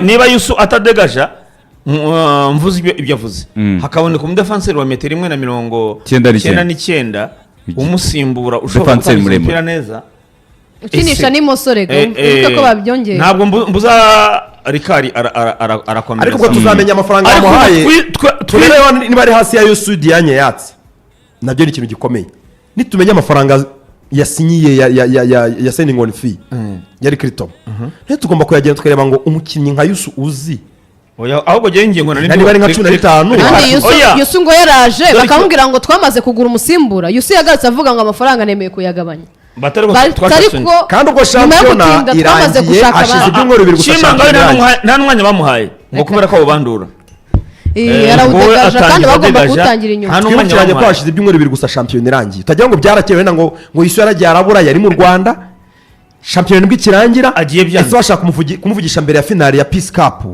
niba Yusu atadegaja mvuze ibyo avuze hakaboneka umudefanseri wa metero 1.99 umusimbura ushobora gutanga umupira neza ukinisha n'imosore uvuga ko babyongeye ntabwo mbuza Rikari arakomeza ariko ko tuzamenya amafaranga yamuhaye turebe niba ari hasi ya Yusu Dianye yatse nabyo ni ikintu gikomeye nitumenya amafaranga yasinyiye ya signing on fee yari Kritom rero tugomba kuyagenda tukareba ngo umukinnyi nka Yusu uzi ahubwo gihe ingingo nari bari nka 15 kandi Yusu ngo yaraje bakamubwira ngo twamaze kugura umusimbura Yusu yagatse avuga ngo amafaranga nemeye kuyagabanya kandi ubwo shampiyona irangiye hashize ibyumweru bibiri gusa shampiyona nta mwanya bamuhaye ngo kubera ko babandura yarawudegaje kandi bagomba kuwutangira inyuma twibukiranye ko hashize ibyumweru bibiri gusa shampiyona irangiye utagira ngo byarakewe wenda ngo Yusu yaragiye arabura yari mu Rwanda shampiyona nibwo ikirangira ese bashaka kumuvugisha mbere ya finale ya Peace Cup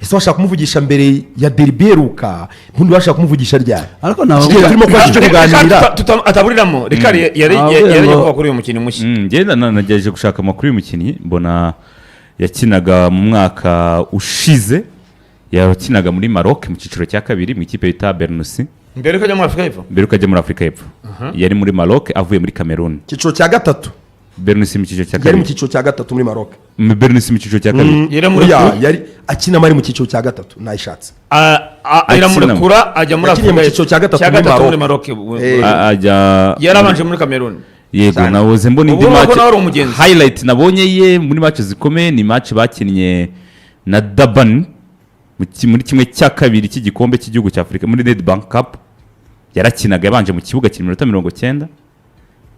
ese bashaka kumuvugisha mbere ya derby ruka ntundi bashaka kumuvugisha ryari ariko nawe turimo kwaje kuganira ataburiramo Rikari yari kuba kuri uyu mukinnyi mushya ngenda nanagejeje gushaka amakuru y'umukinnyi mbona yakinaga mu mwaka ushize yakinaga muri Maroc mu cyiciro cya kabiri mu ikipe yita Bernousi mbere kajya muri Afrika y'Epfo yari muri Maroc avuye muri Cameroon cyiciro cya gatatu Bernousi mu cyiciro cya kabiri yari mu cyiciro cya gatatu muri Maroc Bernousi mu cyiciro cya kabiri yari akina muri mu cyiciro cya gatatu nayishatse iramurekura ajya muri Afrika mu cyiciro cya gatatu muri Maroc yarabanje muri Cameroon yego nawoze mbona indi match highlight nabonye ye muri match zikomeye ni match bakinnye na Durban muri kimwe cya kabiri cy'igikombe cy'igihugu cya Afrika muri Nedbank Cup yarakinaga yabanje mu kibuga kiri 90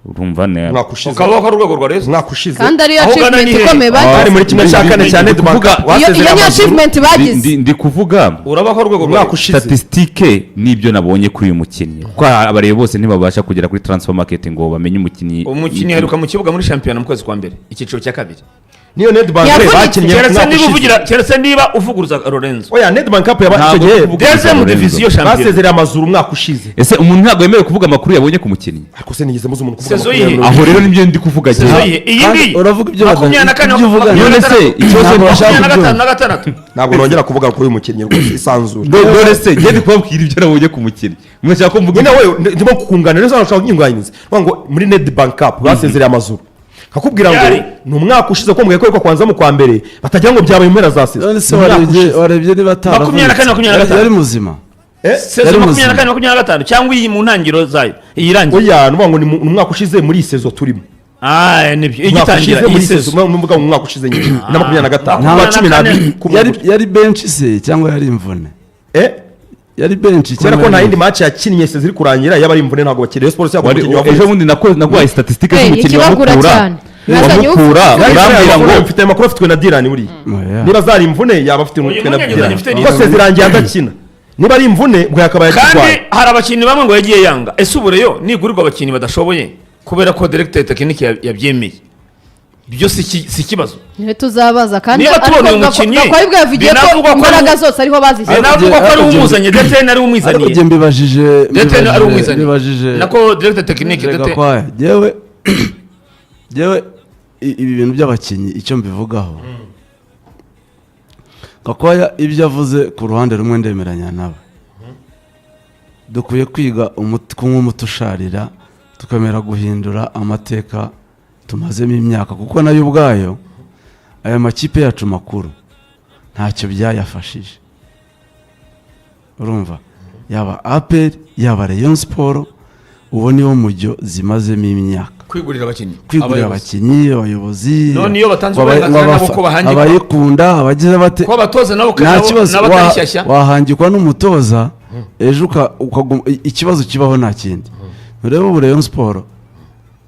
urumva ne ukaba ko rwego rwa rezo mwakushize kandi ari achievement ikomeye bari muri kimwe cya kane cyane kuvuga iyo ni achievement bagize ndi kuvuga uraba ko rwego mwakushize statistique nibyo nabonye kuri uyu mukinnyi ko abareye bose ntibabasha kugera kuri transfer market ngo bamenye umukinnyi heruka mu kibuga muri champion mu kwezi kwa mbere icyiciro cya kabiri niyo Nedbank bakinnye keretse niba uvuguruza Lorenzo oya Nedbank Cup yabakinnye deuxième division champion basezerera amazuru umwaka ushize ese umuntu ntabwo yemerewe kuvuga amakuru yabonye ku mukinnyi ariko se nigeze muzi umuntu kuvuga aho rero nibyo ndi kuvuga iyi ngiyi uravuga ibyo uvuga none se ikibazo ntabwo nongera kuvuga kuri uyu mukinnyi rwose isanzure dore se ngende kubabwira ibyo nabonye ku mukinnyi mwashaka ko mvuga nawe ndimo kukunganira neza nashaka kunyunganiza ngo muri Nedbank Cup basezerera amazuru kakubwira ngo ni umwaka ushize ko mubwiye ko kwanza mu kwa mbere batagira ngo byabaye impera za season none se warebye niba yari muzima season 24 cyangwa iyi mu ntangiro zayo iyirangiye oya nuvuga ngo ni umwaka ushize muri season turimo nibyo igitangira muri season mu umwaka ushize nyine na 25 yari bench se cyangwa yari imvune yari bench kubera ko nta yindi match yakinnye se ziri kurangira yabari imvune ntabwo bakiriye sports yako ejo bundi naguhaye statistique z'umukinnyi wamukura urambwira ngo mfite amakuru afitwe na Dylan muri niba zari imvune yaba afite umutwe na Dylan ko se zirangiye adakina niba ari imvune ngo yakabaye kandi hari abakinnyi bamwe ngo yagiye yanga ese ubureyo nigurirwa abakinnyi badashoboye kubera ko directeur technique yabyemeye byo si kibazo niwe tuzabaza kandi ariko yavugiye ko imbaraga zose ariho bazishyize navuga ko ari umuzanye DTN ari umwizaniye ariko mbibajije DTN ari umwizaniye nako directeur technique DTN yewe ibi bintu by'abakinnyi icyo mbivugaho Gakwaya ibyo avuze ku ruhande rumwe ndemeranya nawe dukwiye kwiga kunywa umuti usharira tukamera guhindura amateka tumazemo imyaka kuko nayo ubwayo aya makipe yacu makuru ntacyo byayafashije urumva yaba APR yaba Rayon Sport ubu niwo mujyo zimazemo imyaka kwigurira abakinnyi abayobozi none iyo batanze uburenganzira nabo ko bahangikwa abayikunda abagize bate ko abatoza nabo n'abatarishyashya wahangikwa n'umutoza ejo ikibazo kibaho nta kindi rero ubu Rayon Sport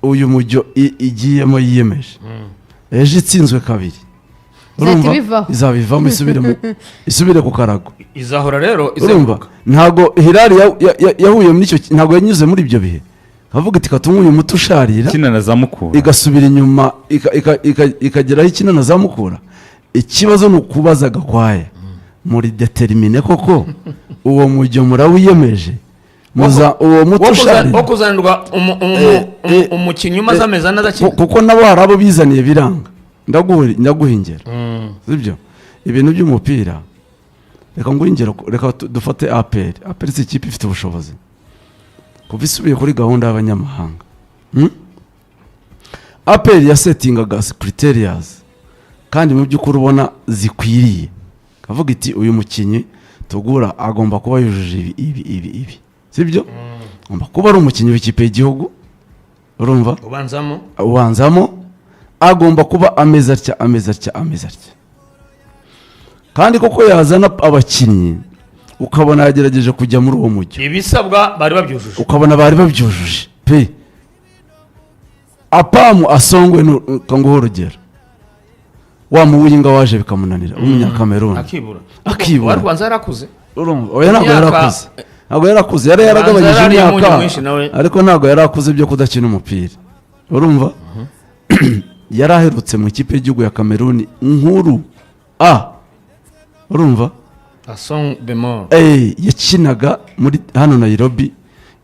uyu mujyo igiyemo yiyemeje ejo itsinzwe kabiri urumva izabivamo isubire ku karago izahora rero urumva ntago Hilal yahuye muri icyo ntago yanyuze muri ibyo bihe kavuga iti katumwe uyu muti usharira kinana zamukura igasubira inyuma ikageraho ikinana zamukura ikibazo ni ukubaza Gakwaya muri determine koko uwo mujyo murawiyemeje muza uwo muti usharira wo kuzanirwa umukinnyi umaze amezi ane adakina kuko nabo hari abo bizaniye biranga ndaguhingera sibyo ibintu by'umupira reka ngo ingero reka dufate aperi si ikipe ifite ubushobozi kuva isubiye kuri gahunda y'abanyamahanga aperi yasetingaga criterias kandi mu by'ukuri ubona zikwiriye kavuga iti uyu mukinnyi tugura agomba kuba yujuje ibi sibyo agomba kuba ari umukinnyi w'ikipe y'igihugu urumva ubanzamo agomba kuba ameze atya kandi koko yazana abakinnyi ukabona yagerageje kujya muri uwo mujyi ibisabwa bari babyujuje ukabona bari babyujuje pe apamu asongwe kanguho urugero wa muwinga waje bikamunanira umunyakameruni akibura Rwanza yarakuze urumva oya ntabwo yarakuze yari yaragabanyije imyaka ariko ntabwo yarakuze byo kudakina umupira urumva yari aherutse mu ikipe y'igihugu ya Kameruni nkuru urumva yakinaga muri hano Nairobi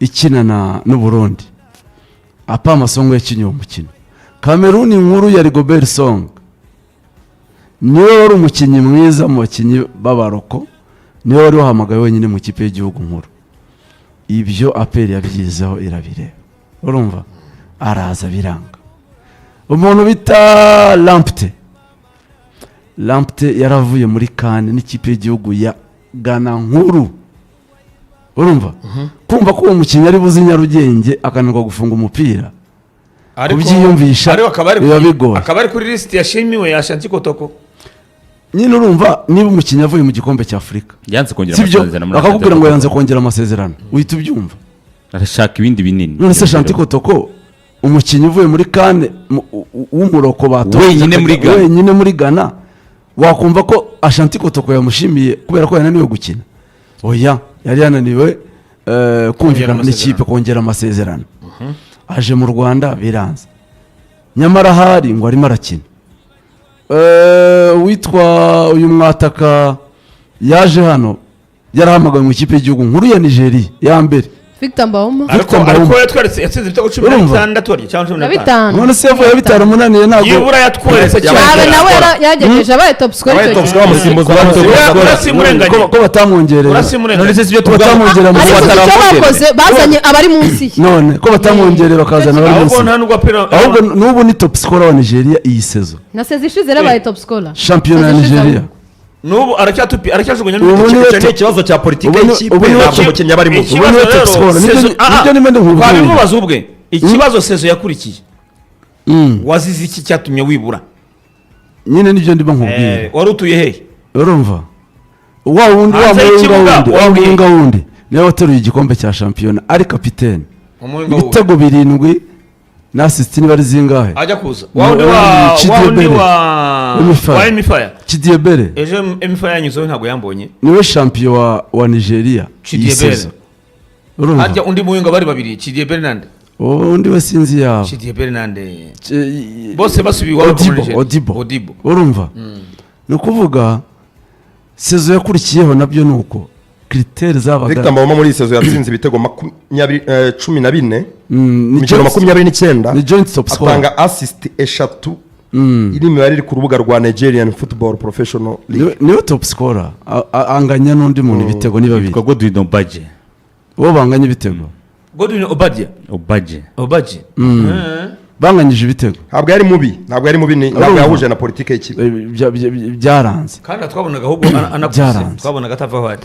ikinana n'Uburundi apa Masongo yakinye uwo mukino Kameruni nkuru ya Rigobert Song niwe wari umukinnyi mwiza mu bakinnyi b'abaroko niwe wari wahamagaye wenyine mu ikipe y'igihugu nkuru ibyo aperi yabyizeho irabireba urumva araza biranga umuntu bita Lampte yaravuye muri Kane n'ikipe y'igihugu ya Ghana nkuru urumva kumva ko uwo mukinnyi ari buzi Nyarugenge akananirwa gufunga umupira kubyiyumvisha biba bigoye akaba ari kuri list yashimiwe ya Ashanti Kotoko nyine urumva niba umukinnyi avuye mu gikombe cya Afurika yanze kongera amasezerano bakakubwira ngo yanze kongera amasezerano uhita ubyumva arashaka ibindi binini none se Ashanti Kotoko umukinnyi uvuye muri Kane w'umuroko wenyine muri Ghana wakumva ko Ashanti Kotoko yamushimiye kubera ko yananiwe gukina oya yari yananiwe kumvikana n'ikipe kongera amasezerano aje mu Rwanda biranze nyamara hari ngo arimo arakina witwa uyu mwataka yaje hano yarahamagaye mu ikipe y'igihugu nkuru ya Nigeria ya mbere Victor Mbawoma ariko yatweretse yatsinze ibitego 16 cyangwa 15 none se yavuye bitaro munaniye ntabwo yibura yatweretse cyane nawe yagejeje abaye top scorer ko batamwongerera none se ibyo batamwongerera mu bakoze bazanye abari munsi none ko batamwongerera bakazana abari munsi ahubwo n'ubu ni top scorer wa Nigeria iyi sezo na sezo ishize yarabaye top scorer champion ya Nigeria nubu aracyajugunya ikibazo cya politike y'ikipe ntabwo umukinnyi aba ari mu nibyo nimende nkuru twabimubaza ubwe ikibazo sezo yakurikiye wazize iki cyatumye wibura nyine nibyo ndimo nkubwira wari utuye hehe urumva wa muwinga wundi niwe wateruye igikombe cya shampiyona ari kapitene ibitego 7 na assist niba ari zingahe ajya kuza wa Emifaya Chidiebere ejo Emifaya yanyuzeho ntabwo yambonye niwe champion wa Nigeria Chidiebere ajya undi muwinga bari babiri Chidiebere nande undi we sinzi yawe Chidiebere nande bose basubiye wa Odibo urumva nukuvuga sezo yakurikiyeho nabyo nuko critère zabaga Victor Mbawoma muri sezo yatsinze ibitego 14 imikino 29 ni joint top scorer atanga assist eshatu iri mibare iri ku rubuga rwa Nigerian Football Professional League niwe top scorer anganya n'undi muntu ibitego niba biri Godwin Obaje bo banganya ibitego Godwin Obaje banganyije ibitego ntabwo yari mubi ntabwo yahuje na politike y'ikipe byaranze kandi twabonaga ahubwo anakuze twabonaga atavaho ari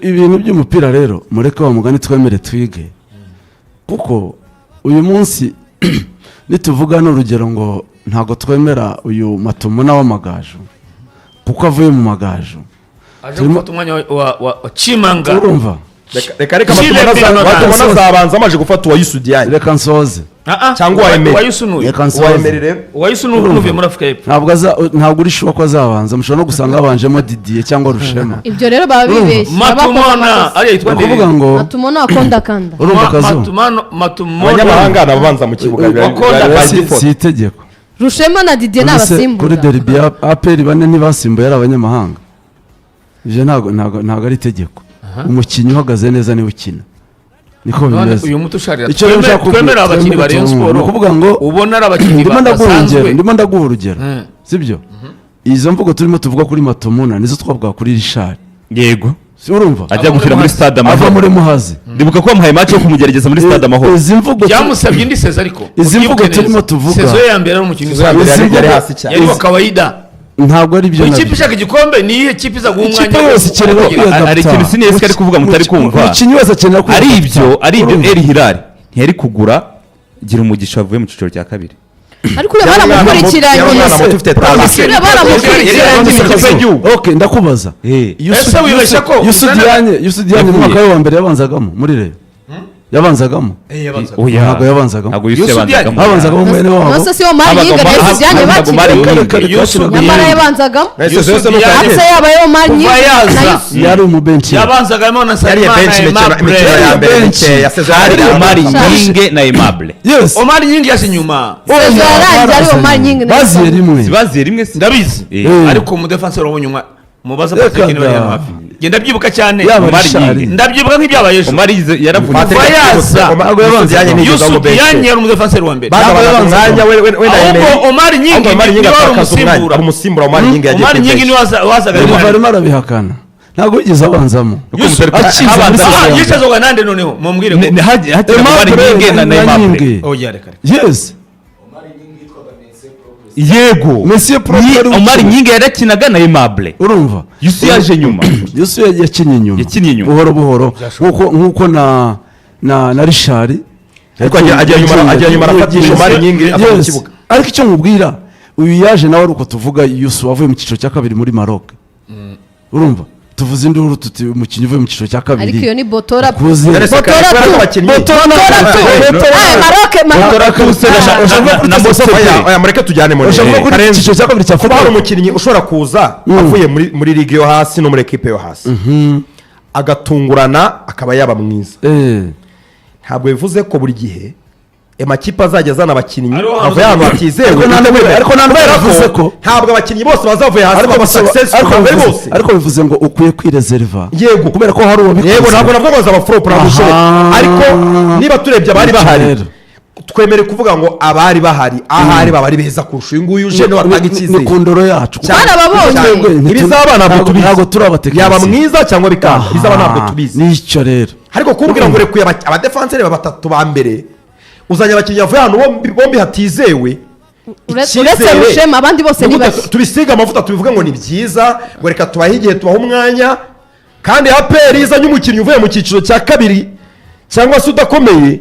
ibintu by'umupira rero mureke wa mugani twemere twige kuko uyu munsi nituvuga n'urugero ngo ntago twemera uyu Matumuna w'amagaju kuko avuye mu magaju aje gufata umwanya wa Chimanga urumva reka Matumuna azabanza amaje gufata uwa Yusudiani reka nsoze cyangwa uwayisunu nuvuye muri Afrika y'Epfo ntabwo uri shuwa ko azabanza mushobora no gusanga habanjemo Didier cyangwa Rushema ibyo rero baba bibeshye Matumona ari yitwa kuvuga ngo Matumona akondakanda urumva kazo Matumona abanyamahanga nabanza mu kibuga si itegeko Rushema na Didier n'abasimbura kuri derby APR bane ntibasimbuye ari abanyamahanga ibyo ntabwo ari itegeko umukinnyi uhagaze neza niwe ukina niko bimeze uyu muto usharira twemera abakinnyi ba Rayon Sport kuvuga ngo ubona ari abakinnyi basanzwe ndimo ndaguha urugero sibyo izo mvugo turimo tuvuga kuri Matomona nizo twavuga kuri Richard. yego Si urumva? ajya gushyira muri stade Ava amahoro muri Muhazi. ndibuka ko bamuhaye match yo kumugerageza muri stade amahoro Izi mvugo byamusabye indi seza ariko Izi mvugo Ubyibuke turimo neza. tuvuga. sezo ya mbere ari umukinnyi Sezo ya mbere usanzwe yari hasi cyane. yari wa kawaida ntabwo ari byo ikipe nabyo. ishaka igikombe ni iyihe kipe iza guha umwanya Ikipe yose ikenera wo kugira- kwiga- hari ikintu sinesi ari kuvuga mutari kumva Umukinnyi wese akenera ari ibyo Urumva? El Hilal ntiyari kugura gira umugisha wavuye mu cyiciro cya kabiri ariko uriya baramukurikiranye Okay, ndakubaza. Ese wibeshya ko Yusudiane mu mwaka we wa mbere yabanzagamo muri Rayon. Yabanzagamo. oya Ntabwo yabanzagamo. ntabwo Yusuf Yusuf yabanzagamo Habanzagamo mwene wabo. nose siyo mari nyinga rero zijyanye bakiri nyamara yabanzagamo ase yabayeho mari nyinga Kuva yaza. Yari umubenchi. yabanzagamo na yariye benshi Salimana imikino ya mbere benshi. mike ya sezo hari ya Omar mbere. Nyinge na Aimable Yes. Omar nyingi yaje nyuma sezo yarangiye ariyo mari nyinga Baziye rimwe. zibaziye rimwe si ndabizi ariko umudefansi wabonye umwa mubaza Patrick niwe yari hafi genda byibuka cyane Yaba Omar Richard. Nyinge. ndabyibuka nk'ibyabaye ejo Omar yaravunitse Patrick Kuva yaza. Ntabwo yabanzagamo. Yusuf Diagne yari umudefansi wa mbere Bagabaga umwanya we na Emery. ahubwo Omar nyingi Ahubwo Omar Nyingi niwe wari atakaza umwanya. umusimbura Ari umusimbura Omar Nyingi yagiye Omar kuri nyingi benshi. niwe wazaga Ariko ari barimo arabihakana. Ntabwo yigeze abanzamo. Yusuf Akiza muri aha sezo ya mbere. yicazwaga nande noneho mumbwire ngo hakiri Omar Nyinge na Aimable oya reka Yes. yego Monsieur Pro yari Omar ukina. Nyinge yarakinaga na Aimable Urumva? Yusuf yaje nyuma Yusu yakinnye inyuma. Yakinnye inyuma. Buhoro buhoro. Nkuko na Richard. Ariko ajya nyuma arafatisha Omar Nyingi ava mu Yes. kibuga. Ariko icyo nkubwira uyu yaje nawe ari uko tuvuga Yusu wavuye mu cyiciro cya kabiri muri Maroc. Urumva? Tuvuze induru tuti umukinnyi uvuye mu cyiciro cya kabiri. ariko iyo ni botora Kuzi. botora tu botora Oya mureke tujyane mu Urashaka ko kuri cyiciro cya kabiri cya kuba hari football. umukinnyi ushobora kuza avuye muri ligue yo hasi no muri ekipe yo hasi agatungurana akaba yaba mwiza ntabwo bivuze ko buri gihe amakipe azajya azana abakinnyi avuye ahantu hatizewe ariko nta n'ubwo yavuze ko ntabwo abakinnyi bose bazavuye hasi baba successful bose ariko bivuze ngo ukwiye kwirezerva yego kubera ko hari uwabikoze. yego ntabwo navuga ngo bazaba flop ntabwo bishoboka ariko niba turebye abari bahari twemere kuvuga ngo abari bahari ahari baba ari beza kurusha uyu nguyu uje niwe watanga ni icyizere ku ndoro yacu. barababonye ibizaba ntabwo tubizi ntabwo turi abatekinisiye. yaba mwiza cyangwa bikanga ibizaba ntabwo tubizi nicyo rero ariko kumbwira ngo rekuye abadefanseri batatu ba mbere uzanye abakinnyi bavuye ahantu bombi hatizewe uretse rushema abandi bose ni bake tubisiga amavuta tubivuge ngo ni byiza ngo reka tubahe igihe tubahe umwanya kandi aperi izanye umukinnyi uvuye mu cyiciro cya kabiri cyangwa se udakomeye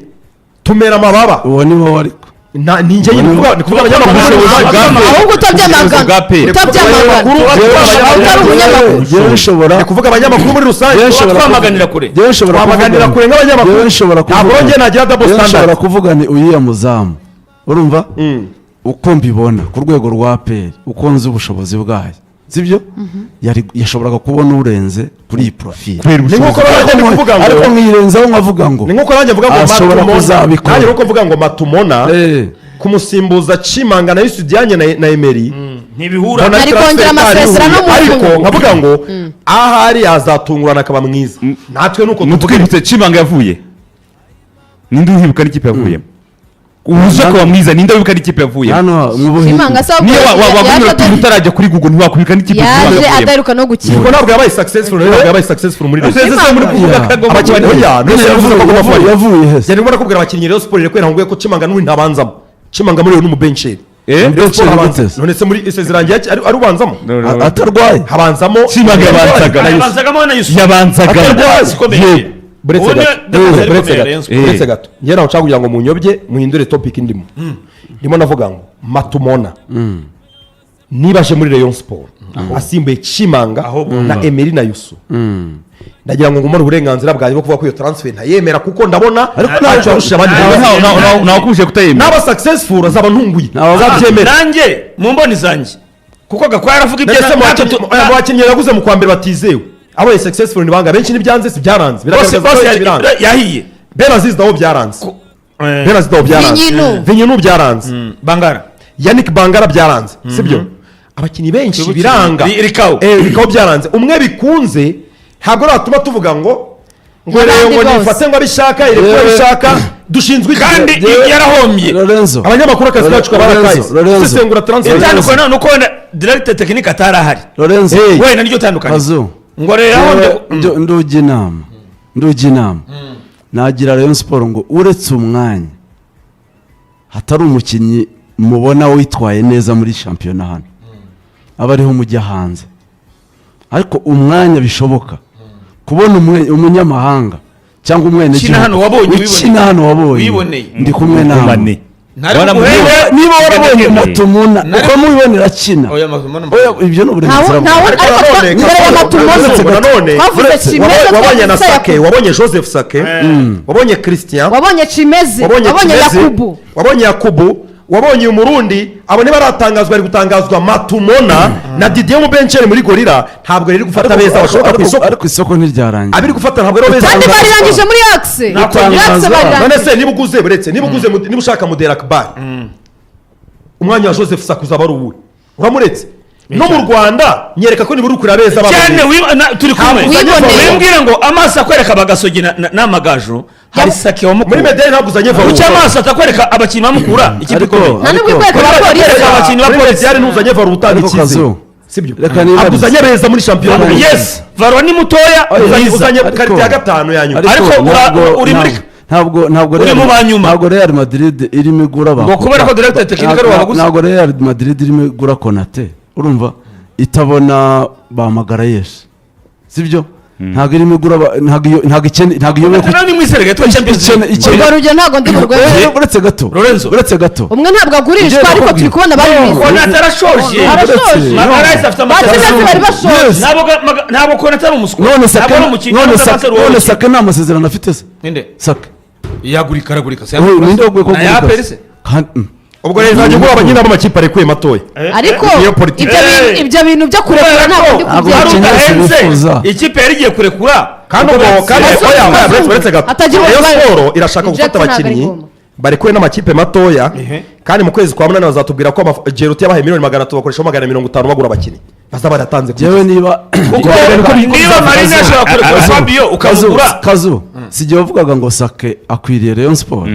tumera amababa uwo ni wowe ariko ni njye nyine ni kuvuga abanyamakuru ahubwo utabyamagana utari umunyamakuru yewe nshobora ni kuvuga abanyamakuru muri rusange twamaganira kure yewe nshobora twamaganira kure nk'abanyamakuru yewe nshobora ntabwo njye nagira double yewe nshobora standard kuvuga ni uyiya muzamu urumva uko mbibona ku rwego rwa aperi uko nzi ubushobozi bwayo sibyo yashoboraga kubona urenze kuri iyi profile ni nk'uko nanjye kuvuga ngo ariko mwirenzaho nkavuga ngo ni nk'uko nanjye mvuga ngo ashobora kuzabikora. nanjye nuko mvuga ngo matumona kumusimbuza Chimanga na Yusuf Diagne na Emery ntibihura ari kongera amasezerano mu ariko nkavuga ngo ahari yazatungurana akaba mwiza natwe nuko mutwibutse Chimanga yavuye ninde uhibuka n'ikipe yavuyemo ubuze akaba mwiza ninde wibuka n'ikipe yavuyemo hano Chimanga se niyo wagumira utarajya kuri Google ntiwakubika n'ikipe yaje adaheruka no gukina kuko ntabwo yabaye successful muri Rayon yavuye hese yari ngomba kubwira abakinnyi Rayon Sport rero ngo ko Chimanga n'undi ntabanzamo Chimanga muri ni umubencheri none se muri isezerano ari ubanzamo atarwaye habanzamo Chimanga yabanzagamo na Yusuf yabanzaga uretse gato njye nawe nshaka kugira ngo munyobye muhindure topic ndimo ndimo navuga ngo matumona niba aje muri Rayon Sport asimbuye Chimanga na Emery na Yusuf ndagira ngo ngumane uburenganzira bwanjye bwo kuvuga ko iyo transfer ntayemera kuko ndabona ntacyo arusha abandi nawakubuje kutayemera n'aba successful azaba ntunguye azabyemera nanjye mu mboni zanjye kuko Gakwaya aravuga ibyo mu bakinnyi yaguze mu kwa mbere batizewe abaye successful ni banga benshi n'ibyanze si byaranze bose yahiye Benaziz nawo byaranze Benaziz nawo byaranze Vinyinu byaranze Bangara Yannick Bangara byaranze sibyo abakinnyi benshi biranga Rikao byaranze umwe bikunze ntabwo natuma tuvuga ngo rero ngo nifate ngo abishaka ireko abishaka dushinzwe kandi yarahombye abanyamakuru akazi kacu kabarakaye sesengura transfer itandukanye nuko directeur technique atari ahari we naryo tandukanye ngo rero ndugi inama nagira Rayon Sport ngo uretse umwanya hatari umukinnyi mubona witwaye neza muri shampiyona hano aba ariho mujya hanze ariko umwanya bishoboka kubona umunyamahanga cyangwa umwene ukina hano wabonye ndi kumwe nawe niba warabonye Matumuna uko mubibonera akina ibyo ni uburenganzira wabonye na Sake wabonye Joseph Sake wabonye Christian wabonye Chimeze wabonye Yakubu wabonye Yakubu wabonye umurundi abo ni baratangazwa ari gutangazwa Matumona na Didier Mubenchere muri Gorilla ntabwo riri gufata beza bashoboka ku isoko ariko isoko ntiryarangiye abiri gufata ntabwo rero beza kandi barirangije muri Axe none se niba uguze buretse niba ushaka Mudera Akbar umwanya wa Joseph Sakuza aba ari uwe uramuretse no mu Rwanda nyereka ko niburi ukura beza cyane turi kumwe wimbwire ngo amaso akwereka bagasogi n'amagaju hari Sake wa mukuru muri Medellin ntabwo uzanye varu uca amaso atakwereka abakinnyi bamukura ikipe ikomeye nani kwekwereka abapolisi abakinnyi ba polisi yari ntuzanye varu utabikize sibyo abuzanye beza muri shampiyona yes varu ni mutoya uzanye karite ya gatanu yanyu ariko uri muri ntabwo Real Madrid irimo igura ngo kubera ko directeur technique ari wabaguze ntabwo Real Madrid irimo igura Konate urumva itabona bamagara Yesu sibyo ntabwo irimo igura ntabwo iyo ni mwiserege twa Champions League urwo rujya ntabwo ndi mu rwego uretse gato umwe ntabwo agurishwa ariko turi kubona bari mu Konate arashoje magara Yesu afite amasezerano bari bashoje ntabwo Konate ari umuswa none Sake nta masezerano afite se ninde Sake yagurika ninde wogwe ko ya perse ubwo rero nzajya guha abanyina b'amakipe arekuye matoya ariko ibyo bintu byo kurekura ntabwo ndi kubyemera ikipe yari igiye kurekura kandi uretse gato Rayon Sport irashaka gufata abakinnyi barekuwe n'amakipe matoya kandi mu kwezi kwa munani bazatubwira ko Jeruti yabahaye $100,000 bakoresha $50 bagura abakinnyi bazaba baratanze jewe niba Marine ashaka kurekura Fabio ukazugura kazu sijye bavugaga ngo Sake akwiriye Rayon Sport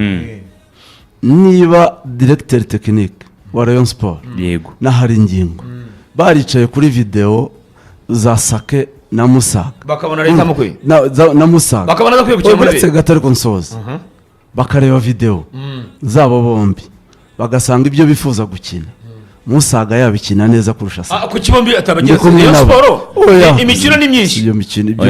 niba directeur technique wa Rayon Sport yego nahari ingingo baricaye kuri video za Sake na Musaga bakabona leta mukwe na Musaga bakabona zakwiye gukina muri uretse gatari konsoza bakareba video zabo bombi bagasanga ibyo bifuza gukina Musaga yabikina neza kurusha Sake ku kibombi atabagiye Rayon Sport imikino ni myinshi iyo mikino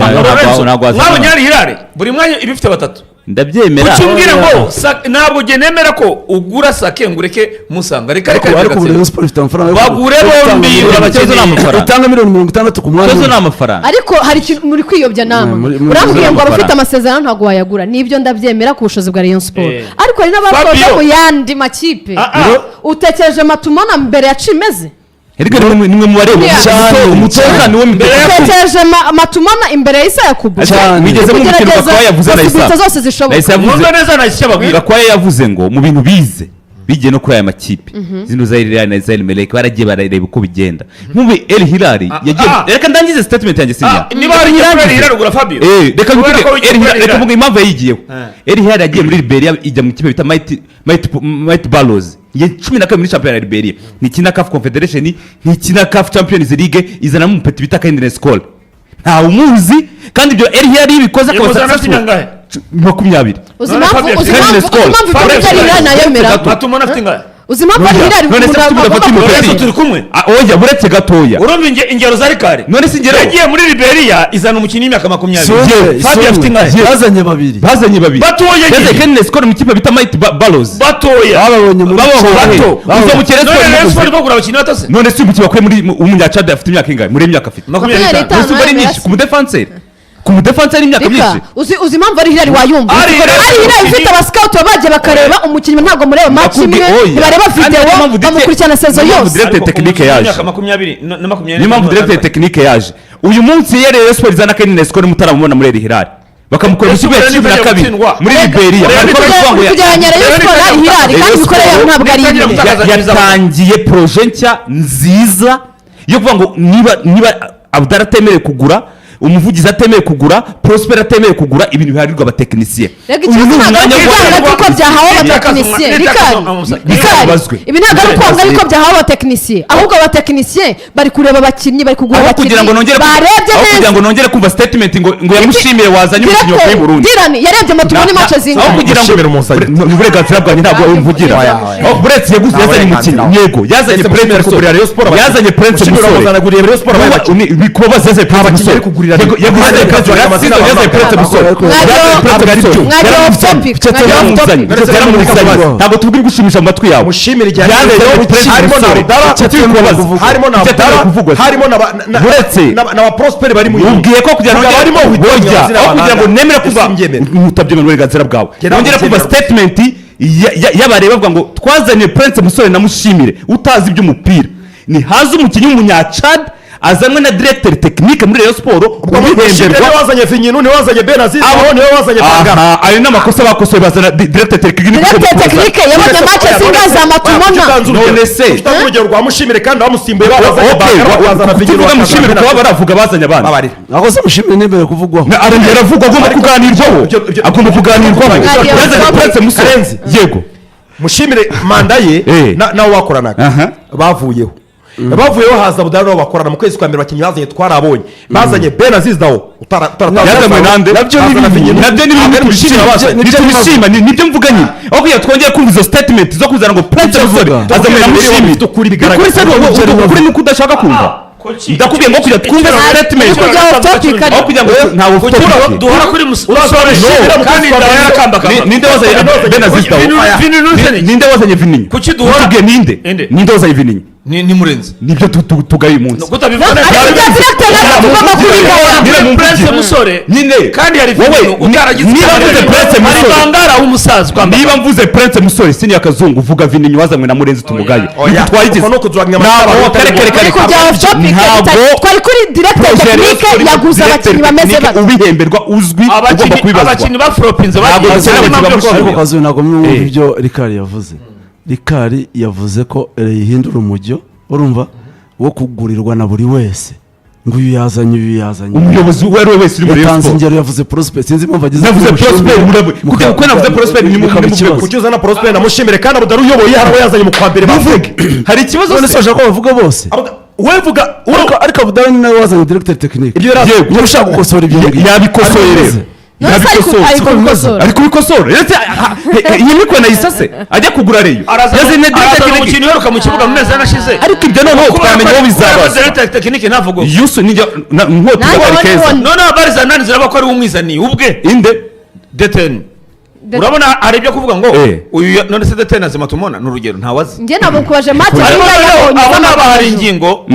nabo nyari Hilal buri mwanya ibifite batatu ndabyemera ukimbwira ngo ntabwo genemera ko ugura Sake ngureke Musanga reka ariko Rayon Sport ifite amafaranga bagure bombi urabakezo n'amafaranga utanga $50 ku mwanya cyo n'amafaranga ariko hari ikintu muri kwiyobya nama urambwiye ngo abafite amasezerano ntabwo wayagura nibyo ndabyemera ku bushobozi bwa Rayon Sport ariko hari n'abasoje mu yandi makipe utekereje Matumona mbere ya Chimeze Erega nimwe mu bareba cyane umutoza niwe mbere yateje Matumona imbere ya Isa Yakubu bigeze mu mukino kwa yavuze na Isa zose zishoboka Isa yavuze neza na cyababwira kwa yavuze ngo mu bintu bize bigiye no kuri aya makipe zino za Hilal na Zaire Melek baragiye barareba uko bigenda nk'ubu El Hilal yagiye reka ndangize statement yanjye sinya niba ari El Hilal ugura Fabio reka mvuge El Hilal reka mvuge impamvu yayigiyeho El Hilal yagiye muri Liberia ijya mu kipe bita Mighty Ballows ye 12 muri champion ya Liberia ni kina CAF Confederation ni kina CAF Champions League izana mu petit bita Kindness Call nta umuzi kandi ibyo El Hilal bikoze akabasatsa 20 uzimamvu nayemera Matumona afite ingahe uzimamvu Hilal none turi kumwe oya buretse gatoya urumva ingero za Rikari none si ingero yagiye muri Liberia izana umukinnyi w'imyaka 20 Fabio afite ingahe bazanye babiri batoya yagiye Kindness Call mu kipe bita Mighty Ballows batoya babonye muri uzo mu Kirezo none Sport bagura abakinnyi batase none si umukinnyi bakwe muri umunya Chad afite imyaka ingahe muri imyaka afite 25 uzo bari myinshi ku mudefenseur imyaka myinshi uzi impamvu ari Hilal wayumva ari Hilal ifite abascout babaje bakareba umukinnyi ntabwo mureba match imwe bareba video bamukurikirana saison yose directeur technique yaje imyaka 20 na 20 ni impamvu directeur technique yaje uyu munsi yere Sport izana Kindness Call mutaramubona muri El Hilal bakamukora ikipe ya 12 muri Liberia kujyanya Rayon Sport ari Hilal kandi bikoreye ntabwo ari imwe yatangiye projet nshya nziza yo kuvuga ngo niba Abdara atemerewe kugura umuvugizi atemeye kugura Prosper atemeye kugura ibintu biharirwa abatekinisiye rega ikibazo ntabwo ari uko byahawe abatekinisiye ibi ntabwo ari ukwanga yuko byahawe abatekinisiye ahubwo abatekinisiye bari kureba abakinnyi bari kugura abakinnyi barebye neza kugira ngo nongere kumva statement ngo yamushimiye wazanye umukinnyi wo muri Burundi Dirani yarebye amatungo n'imace zingana aho kugira ngo uburenganzira bwanjye ntabwo mvugira buretse yaguze yazanye umukinnyi yego yazanye Prince kugurira Rayon Sport yazanye Prince Musore kugurira Rayon Sport bikubaza yazanye Prince Musore yaguze Prince Musore ntabwo tubwira gushimisha mu matwi yawe mushimire igihe harimo na Prosper bari mu ubwiye ko kugira ngo barimo kugira ngo nemere kuva mutabyemera uburenganzira bwawe nongere kuva statement y'abareba bavuga ngo twazanye Prince Musore na Mushimire utazi iby'umupira ni haza umukinnyi w'umunyacad azanwe na directeur technique muri Rayon Sport ubihemberwa wazanye Finyinu ni wazanye Benaziz aho niwe wazanye Bangara ayo n'amakosa bakosoye bazana directeur technique yabonye match zingaza amatumona none se urugero rwa Mushimire kandi bamusimbuye bazanye Bangara bazana Finyinu kuvuga Mushimire kuba baravuga bazanye abana aho se Mushimire n'imbere kuvugwaho arengera avuga agomba kuganirwaho agomba kuganirwaho yazanye Prince Musore yego Mushimire manda ye nawe wakoranaga bavuyeho bavuyeho haza budari nabo bakorana mu kwezi kwa mbere abakinnyi bazanye twarabonye bazanye Benaziz nawo yazanywe nande nabyo nibishima nibyo mvuga nyine aho kugira twongere kumva izo statement zo kuzana ngo Prince Musore azanywe na Mushimire ukuri nuko udashaka kumva ndakubwiye ngo kujya twumve statement aho kugira ngo ntawe ufite duhora kuri Musore kandi ninde wazanye Benaziz ninde wazanye Vininyi kuki duhora ninde wazanye Vininyi ni murenze nibyo tugaye umunsi Prince Musore nyine kandi hari Vininyi utaragize Bangara w'umusaza niba mvuze Prince Musore sini yakazungu uvuga Vininyi wazanywe na Murenzi tumugaye twayigize twari kuri directeur technique yaguze abakinnyi bameze bate ubihemberwa uzwi ugomba kubibazwa abakinnyi ba flopinze ariko kazi ntabwo mwumva ibyo Rikari yavuze Rikari yavuze ko ihindura umujyo urumva wo kugurirwa na buri wese ngo uyu yazanye umuyobozi uwo ari we wese uri muri Rayon Sport ingero yavuze Prosper sinzi impamvu agize navuze Prosper kuko navuze Prosper ni mu kuki uzana Prosper na Mushimire kandi abudari uyoboye hari yazanye mu kwa mbere bavuge hari ikibazo none soje ko bavuga bose wevuga ariko abudari nawe wazanye directeur technique ibyo yego ushaka gukosora ibyo yabikosoye rero ari kubikosora iyi mikwe nayisase ajya kugura Rayon yazanye directeur umukinnyi uheruka mu kibuga mu mezi anashize ariko ibyo noneho twamenye aho bizabaza directeur technique ntavugo yusu ninjye nkoti bari keza none abariza nani ziraba ko ari umwizani ubwe inde deten urabona hari ibyo kuvuga ngo uyu none se deten azima tumona n'urugero ntawazi njye nabo kubaje match abona bahari ingingo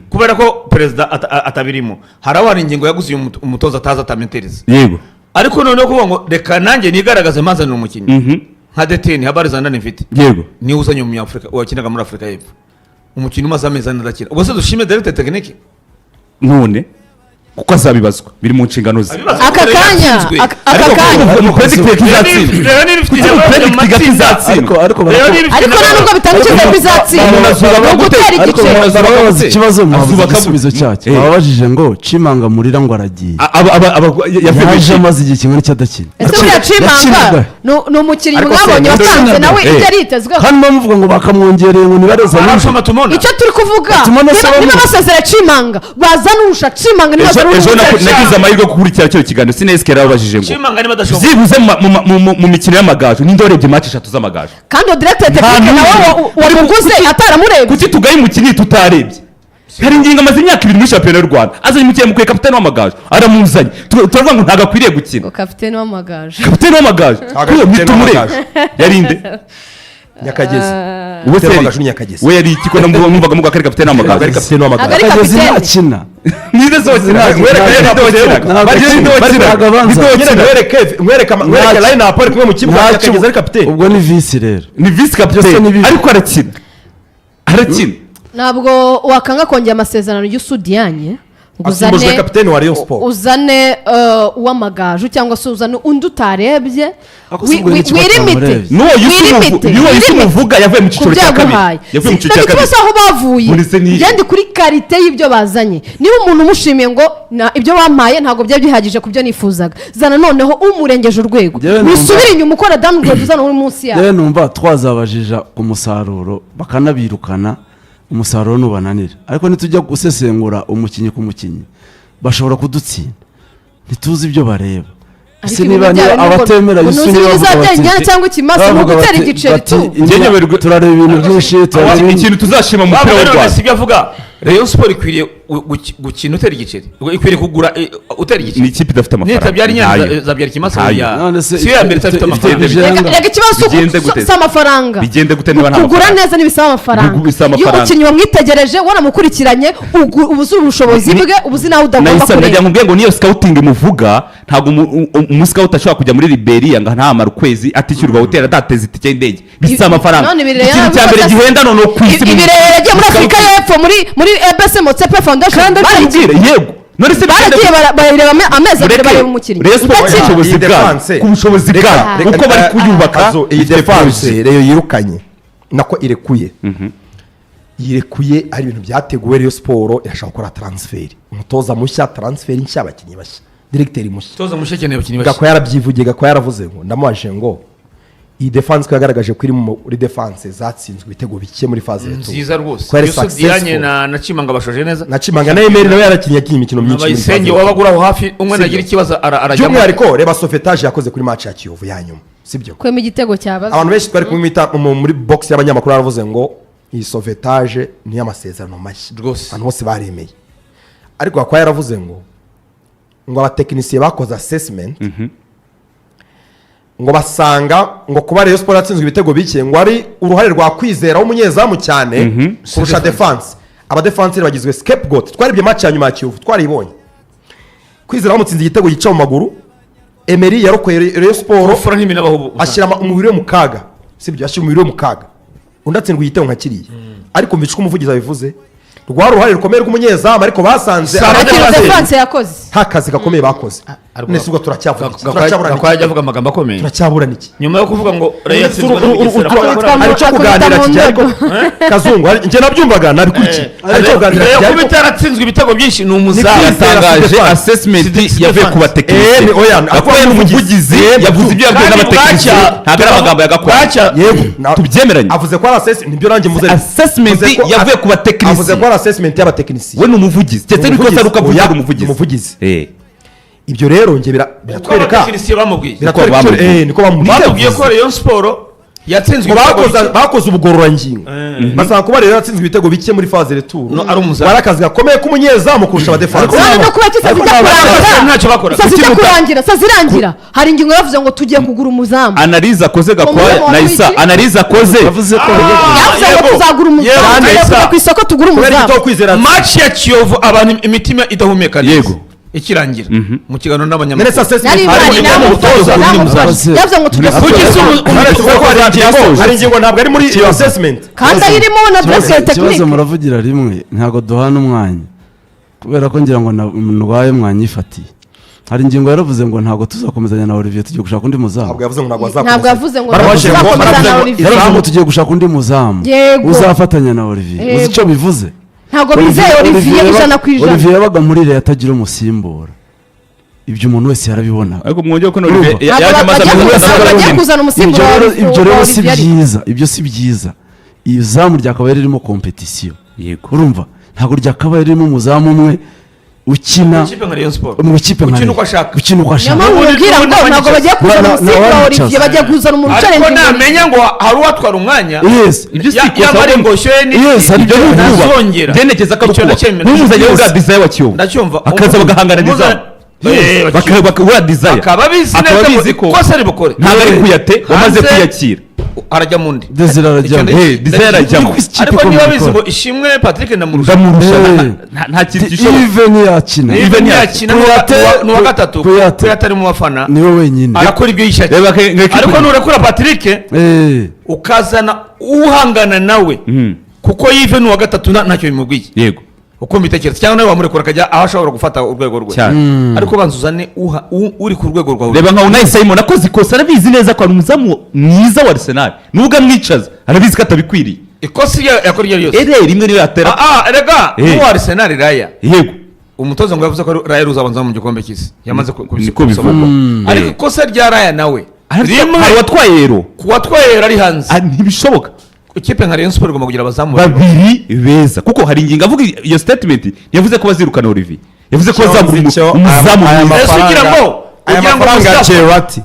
kubera ko president atabirimo hari ingingo yaguze umutoza ataza atamentereza yego ariko noneho kuvuga ngo reka nanjye nigaragaze mpazanira umukinnyi nka deteni habariza ndani mfite yego niwe uzanye umunyafurika wakinaga muri Afurika y'Epfo umukinnyi umaze amezi ane adakina ubwo se dushime directeur technique none kuko azabibazwa biri mu nshingano ze aka kanya mu predict kizatsinda ariko nubwo bitanga icyizere bizatsinda gutera igice ikibazo muhabuze igisubizo cyacyo babajije ngo Chimanga murira ngo aragiye yaje amaze igihe kimwe cy'adakina ese buriya Chimanga ni umukinnyi mwabonye watanze nawe ibyo aritezweho hano bamuvuga ngo bakamwongereye ngo nibareza icyo turi kuvuga niba basezera Chimanga bazanusha Chimanga niba ejo nagize amahirwe yo gukurikira cyo kiganiro sinesikera babajije ngo zibuze mu mikino y'amagaju ninde warebye match 3 z'amagaju kandi directeur technique nawe wamuguze ataramurebye kuki tugaye umukinnyi tutarebye hari ingingo amaze imyaka 2 muri championnat y'u Rwanda azanye umukinnyi mukwe kapiteni w'amagaju aramuzanye turavuga ngo ntago akwiriye gukina kapiteni w'amagaju nitumurebe yarinde Nyakagezi we yari ikiko numvaga mu gakari kapiteni w'amagaju ari kapiteni w'amagaju Nyakagezi akina nize zose mwereka line up ari kumwe mu kibuga Nyakagezi ari kapiteni ubwo ni vice rero ni vice kapiteni ariko arakina ntabwo wakanga kongera amasezerano y'Usudiyanye asimbujwe kapiteni wa Rayon Sport uzane uw'amagaju cyangwa se uzane undi utarebye wirimite n'uwo yise umuvuga yavuye mu cyiciro cya kabiri ikibazo aho bavuye ngende kuri karite y'ibyo bazanye niba umuntu umushimiye ngo ibyo wampaye ntabwo byari bihagije ku byo nifuzaga zana noneho umurengeje urwego wisubire inyuma ukora downgrade uzana uri munsi yawe numva twazabajija ku musaruro bakanabirukana umusaruro nubananira ariko nitujya gusesengura umukinnyi ku mukinnyi bashobora kudutsinda ntituzi ibyo bareba ese niba abatemera yusubiza cyangwa ikimasa mu gutera igiceri tu turareba ibintu byinshi turareba ikintu tuzashima mu mupira w'u Rwanda sibyo avuga Rayon Sport ikwiriye gukina utera igiceri ikwiriye kugura utera igiceri ni ikipe idafite amafaranga zabyara ikimasa ya si ya mbere idafite amafaranga reka ikibazo s'amafaranga bigende gute niba nta kugura neza n'ibisaba amafaranga iyo umukinnyi wamwitegereje wanamukurikiranye ubuze ubushobozi bwe ubuze nawe udagomba kureba nagira ngo ngo niyo scouting muvuga ntabwo umuscout ashobora kujya muri Liberia ngo ntamara ukwezi atishyurwa hoteli atateze itike y'indege bisa amafaranga ikintu cya mbere gihenda none kwisi ibirere yagiye muri Afurika y'Epfo muri EBS Motsepe Foundation baragiye yego none se baragiye bareba amezi abiri bareba umukinnyi ku bushobozi bwabo uko bari kuyubaka iyi defense rero yirukanye nako irekuye ari ibintu byateguwe Rayon Sport irashaka gukora transfer umutoza mushya transfer nshya abakinnyi bashya directeur mushya umutoza mushya akeneye abakinnyi bashya gako yarabyivugiye gako yaravuze ngo ndamubaje ngo iyi defense ko yagaragaje ko iri muri defense zatsinzwe ibitego bike muri phase ya nziza rwose Yusuf Dianye na Chimanga bashoje neza na Chimanga na Emery nawe yarakinnye imikino myinshi abayisenge wabagura aho hafi umwe nagira ikibazo arajya by'umwihariko reba Sofetage yakoze kuri match ya Kiyovu ya nyuma sibyo kwema igitego cyabaza abantu benshi twari kumwita muri box y'abanyamakuru baravuze ngo iyi Sofetage ni amasezerano mashya rwose abantu bose baremeye ariko akwa yaravuze ngo abatekinisiye bakoze assessment ngo basanga ngo kuba Rayon Sport yatsinzwe ibitego bike ngo ari uruhare rwa kwizera w'umunyezamu cyane kurusha defense abadefenseur bagizwe scapegoat twaribye match ya nyuma ya Kiyovu twaribonye kwizera wamutsinze igitego gica mu maguru Emery yarokoye Rayon Sport ashyira umubiri we mu kaga sibyo ashyira umubiri we mu kaga undatsindwa igitego nka kiriya ariko mbicuka umuvugizi abivuze rwa ruhare rukomeye rw'umunyezamu ariko basanze defense yakoze hakazi gakomeye bakoze nese ubwo turacyaburana kwa avuga amagambo akomeye turacyaburana iki nyuma yo kuvuga ngo yatsinzwe ariko kuganira kijya ariko kazungu nje nabyumvaga nabikurikiye ariko kuganira kijya ariko bitaratsinzwe ibitego byinshi ni umuzamu yatangaje assessment yavuye ku batekinisiye akoye n'umuvugizi yavuze ibyo yabwiye n'abatekinisiye ntabwo ari amagambo yagakora yego tubyemeranye avuze ko ari assessment nibyo nanjye muze assessment yavuye ku batekinisiye avuze ko ari assessment y'abatekinisiye we ni umuvugizi ndetse niko saruka avuga umuvugizi ibyo rero nge biratwereka niko bamubwiye ko Rayon Sport yatsinzwe bakoze ubugororangingo basanga kuba rero yatsinzwe ibitego bike muri phase retour ari umuzamu barakazi gakomeye k'umunyezamu kurusha abadefense no kuba ntacyo bakora sasa kurangira sazirangira hari ingingo yavuze ngo tugiye kugura umuzamu analize akoze gakwa na Isa analize akoze yavuze ngo tuzagura umuzamu yavuze ku isoko tugura umuzamu match ya Kiyovu abantu imitima idahumeka yego ikirangira mu kiganiro n'abanyamakuru yavuze ngo tujye hari ingingo ntabwo ari muri assessment kandi ayirimo na directeur technique ikibazo muravugira rimwe ntabwo duhana umwanya kubera ko ngira ngo ndwaye mwanyifatiye hari ingingo yaravuze ngo ntabwo tuzakomezanya na Olivier tugiye gushaka undi muzamu ntabwo yavuze ngo ntabwo yavuze ngo tuzakomezanya na Olivier yaravuze ngo tugiye gushaka undi muzamu uzafatanya na Olivier uzi icyo bivuze ntabwo bizeye Olivier ijana ku ijana Olivier yabaga muri Rayon atagira umusimbura ibyo umuntu wese yarabibona ariko mwongeye ko Olivier yaje amaze kuzana umusimbura ibyo rero si byiza ibyo si byiza iyo zamu ryakabaye ririmo competition yego urumva ntabwo ryakabaye ririmo umuzamu umwe ukina mu ikipe ukina uko ashaka ubwira ngo ntabwo bagiye kuzana umusimbura Olivier bagiye kuzana umuntu ucarenze ariko namenya ngo hari uwatwara umwanya ibyo si yamara ingosho ye ibyo ntazongera ndenekeza ko n'umuzanye wa design wa Kiyovu ndacyumva akaza bagahangana design bakabura design akaba bizi ko ari bukore ntabwo ari kuyate wamaze kuyakira arajya mundi Desire arajyamo Desire arajyamo ariko niba bizi ngo ishimwe Patrick ndamurusha nta kintu gishoboka Even yakina n'uwa gatatu kuyatari mu bafana niwe wenyine arakora ibyo yishakiye ariko nurekura Patrick ukazana uhangana nawe kuko yive n'uwa gatatu ntacyo bimubwiye yego uko mbitekereza cyangwa nawe wamurekura akajya aho ashobora gufata urwego rwe ariko banza uzane uri ku rwego rwawe. reba nka Unai Simon akoze ikosa arabizi neza ko ari umuzamu mwiza wa Arsenal nubwo amwicaza arabizi ko atabikwiriye ikosa yakora iryo ryose rimwe niyo yatera rega n'uwa Arsenal Raya yego umutoza ngo yavuze ko Raya ruzabanza mu gikombe cy'isi yamaze niko bivugwa ariko ikosa rya Raya nawe rimwe watwaye Euro kuwatwaye ari hanze ntibishoboka. ikipe nka Rayon Sport igomba kugira abazamu babiri beza kuko hari ingingo avuga iyo statement yavuze ko bazirukana Olivier yavuze ko bazamura umuzamu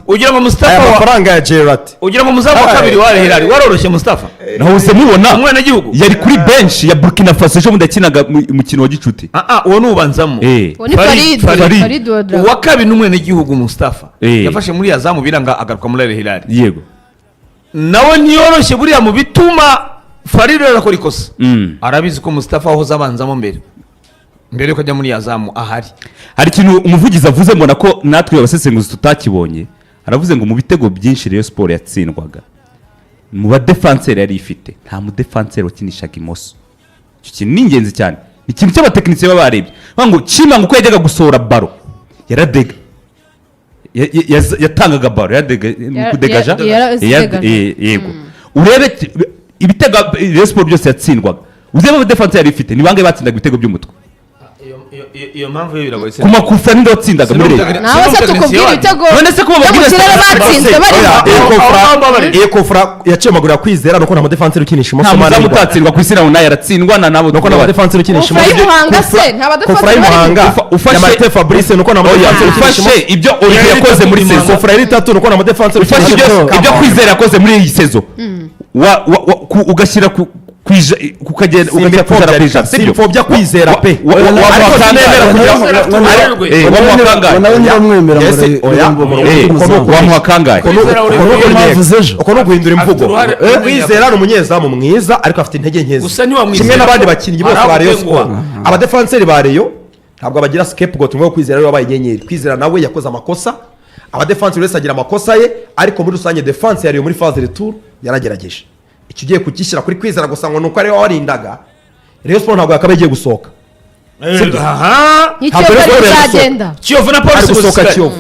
ugira ngo Mustafa amafaranga ya Gerrard ugira ngo muzamu wa kabiri wa Hilal waroroshye Mustafa naho se mubona umwana gihugu yari kuri bench ya Burkina Faso ejo mudakinaga umukino wa gicuti uwo nubanzamo ni Farid uwa kabiri n'umwana gihugu Mustafa yafashe muri yazamu biranga agaruka muri Hilal yego nawe ntiyoroshye buriya mu bituma Farid arakora ikosa arabizi ko Mustafa ahoza abanzamo mbere yuko ajya muri yazamu ahari. Hari ikintu umuvugizi avuze mbona ko natwe abasesenguzi tutakibonye aravuze ngo mu bitego byinshi Rayon Sport yatsindwaga mu badefanseri yari ifite nta mudefanseri wakinishaga imoso. Icyo kintu ni ingenzi cyane ni ikintu cy'abatekinisiye baba barebye ngo Chima ngo uko yajyaga gusohora baro yaradega yatangaga baro kudegaja yego urebe ibitego Rayon Sport byose yatsindwaga uzebe abadefanseri yari ifite ni bangahe batsindaga ibitego by'umutwe iyo mpamvu yo biragoye ku makufa ninde watsindaga muri leta nawe se tukubwira ibitego none se ko babwira batsinze bari Ekofra yacemagura Kwizera nuko nta mudefanseri ukinisha imoso mara mutatsindwa ku isi nawe nayo yaratsindwa na nabo nuko nta mudefanseri ukinisha imoso Muhanga se nta Kofra Muhanga ufashe Fabrice nuko nta mudefanseri ukinisha ufashe ibyo Olivier yakoze muri saison Kofra yari 3 nuko nta mudefanseri ufashe ibyo Kwizera yakoze muri iyi saison ugashyira ukagenda ukajya kuzara ku ijana simfobya Kwizera pe wamuha kangahe uko no guhindura imvugo Kwizera ni umunyezamu mwiza ariko afite intege nke kimwe n'abandi bakinnyi bose ba Rayon Sport abadefanseri ba Rayon ntabwo abagira scapegoat ngo Kwizera ari wabaye inyenyeri Kwizera nawe yakoze amakosa abadefanseri wese agira amakosa ye ariko muri rusange defense yari muri phase retour yaragerageje icyo ugiye kukishyira kuri Kwizera gusa ngo nuko ari warindaga Rayon Sport ntabwo yakabaye igiye gusohoka Kiyovu na Police gusohoka Kiyovu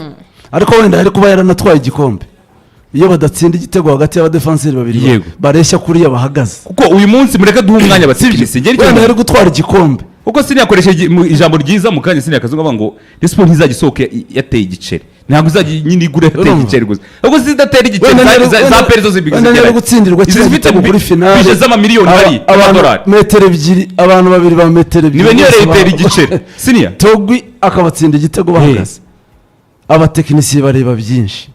ariko wenda ari kuba yaranatwaye igikombe iyo badatsinda igitego hagati y'abadefanseri babiri bareshya kuri bahagaze kuko uyu munsi mureke duha umwanya abatekinisiye wenda ari gutwara igikombe kuko siniyakoresheje ijambo ryiza mu kanya siniyakazunga ngo Rayon Sport ntizagisohoke yateye igiceri ntabwo izajya nyine igura yateye igiceri gusa ahubwo zidatera igiceri za peri zose wenda gutsindirwa igitego kuri finale bije z'amamiliyoni hari amadolari metero ebyiri abantu babiri ba metero ebyiri nibe niyo yatera igiceri siniya Togwi akabatsinda igitego bahagaze abatekinisiye bareba byinshi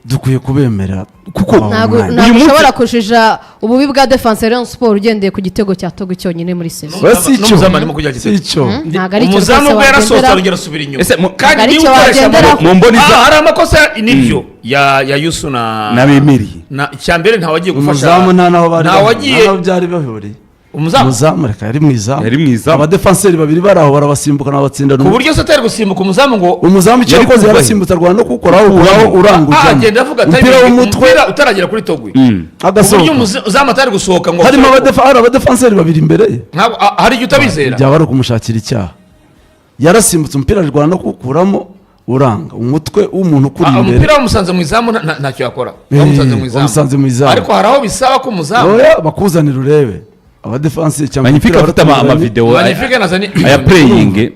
dukwiye kubemera kuko ntabwo ushobora kushija ububi bwa defense Rayon Sport ugendeye ku gitego cya Togwi cyonyine muri saison ntabwo ari cyo umuzamu bwe yarasohotse arongera asubira inyuma kandi niba ukoresha mu mboni za hari amakosa nibyo ya Yusu na Bemeri icyambere ntawagiye gufasha umuzamu ntaho byari bahuriye umuzamu reka yari mwiza abadefanseri babiri baraho barabasimbuka n'abatsinda ku buryo se atari gusimbuka umuzamu ngo umuzamu icyo yakoze yarasimbutse arwana no kukoraho uranga ujyamo agenda avuga umupira w'umutwe utaragera kuri Togwi agasohoka uburyo umuzamu atari gusohoka ngo harimo abadefanseri babiri imbere ye hari icyo utabizera byaba ari ukumushakira icyaha yarasimbutse umupira arwana no kukuramo uranga umutwe w'umuntu kuri imbere umupira wamusanze mu izamu ntacyo yakora wamusanze mu izamu ariko hari aho bisaba ko umuzamu bakuzanira urebe abadefansi Magnifique afite amavideo aya playing